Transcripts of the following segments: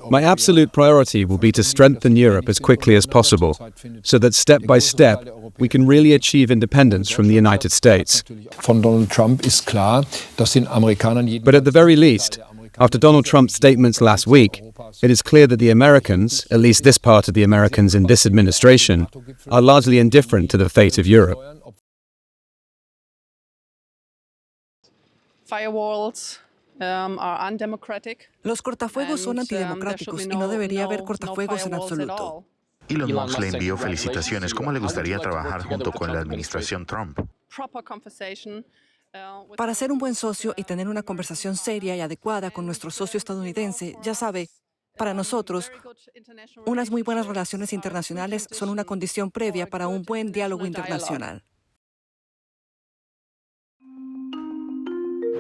My absolute priority will be to strengthen Europe as quickly as possible, so that step by step we can really achieve independence from the United States. Von Donald Trump ist klar, dass den Amerikanern But at the very least, after Donald Trump's statements last week, it is clear that the Americans, at least this part of the Americans in this administration, are largely indifferent to the fate of Europe. Firewalls are undemocratic. Los cortafuegos son antidemocráticos y no debería haber cortafuegos en absoluto. Elon Musk le envió felicitaciones. ¿Cómo le gustaría trabajar junto con la administración Trump? Para ser un buen socio y tener una conversación seria y adecuada con nuestro socio estadounidense, ya sabe, para nosotros, unas muy buenas relaciones internacionales son una condición previa para un buen diálogo internacional.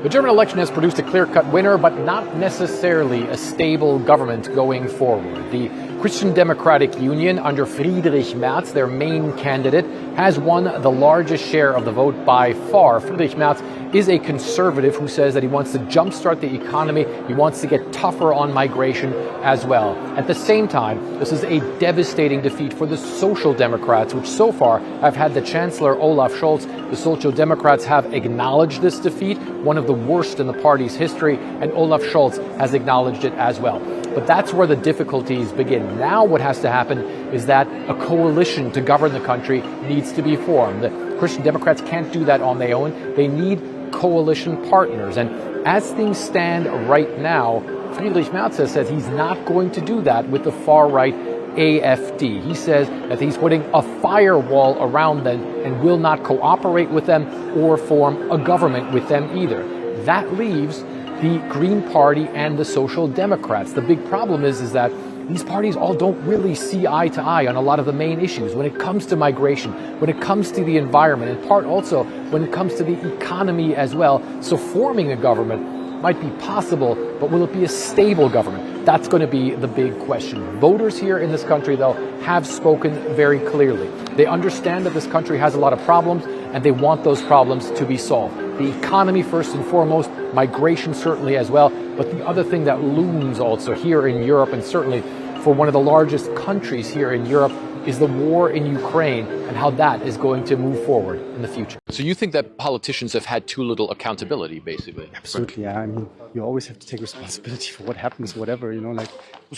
The German election has produced a clear-cut winner, but not necessarily a stable government going forward. The Christian Democratic Union, under Friedrich Merz, their main candidate, has won the largest share of the vote by far. Friedrich Merz is a conservative who says that he wants to jumpstart the economy. He wants to get tougher on migration as well. At the same time, this is a devastating defeat for the Social Democrats, which so far have had the Chancellor Olaf Scholz. The Social Democrats have acknowledged this defeat, one of the worst in the party's history, and Olaf Scholz has acknowledged it as well. But that's where the difficulties begin. Now what has to happen is that a coalition to govern the country needs to be formed. The Christian Democrats can't do that on their own. They need coalition partners. And as things stand right now, Friedrich Merz has said he's not going to do that with the far-right AfD. He says that he's putting a firewall around them and will not cooperate with them or form a government with them either. That leaves the Green Party and the Social Democrats. The big problem is that these parties all don't really see eye to eye on a lot of the main issues when it comes to migration, when it comes to the environment, in part also when it comes to the economy as well. So forming a government might be possible, but will it be a stable government? That's going to be the big question. Voters here in this country, though, have spoken very clearly. They understand that this country has a lot of problems, and they want those problems to be solved. The economy first and foremost, migration certainly as well, but the other thing that looms also here in Europe, and certainly for one of the largest countries here in Europe, is the war in Ukraine and how that is going to move forward in the future. So you think that politicians have had too little accountability, basically? Absolutely, yeah. I mean, you always have to take responsibility for what happens, whatever, you know, like... I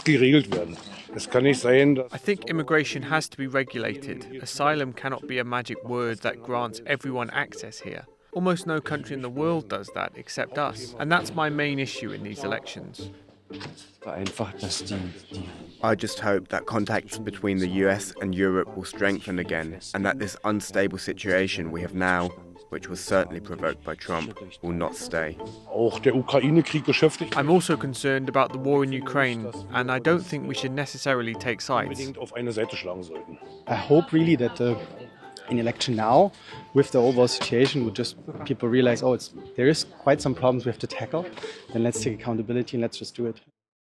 think immigration has to be regulated. Asylum cannot be a magic word that grants everyone access here. Almost no country in the world does that except us. And that's my main issue in these elections. I just hope that contacts between the US and Europe will strengthen again, and that this unstable situation we have now, which was certainly provoked by Trump, will not stay. I'm also concerned about the war in Ukraine, and I don't think we should necessarily take sides. I hope really that an election now, with the overall situation, would just people realize, there is quite some problems we have to tackle, then let's take accountability and let's just do it.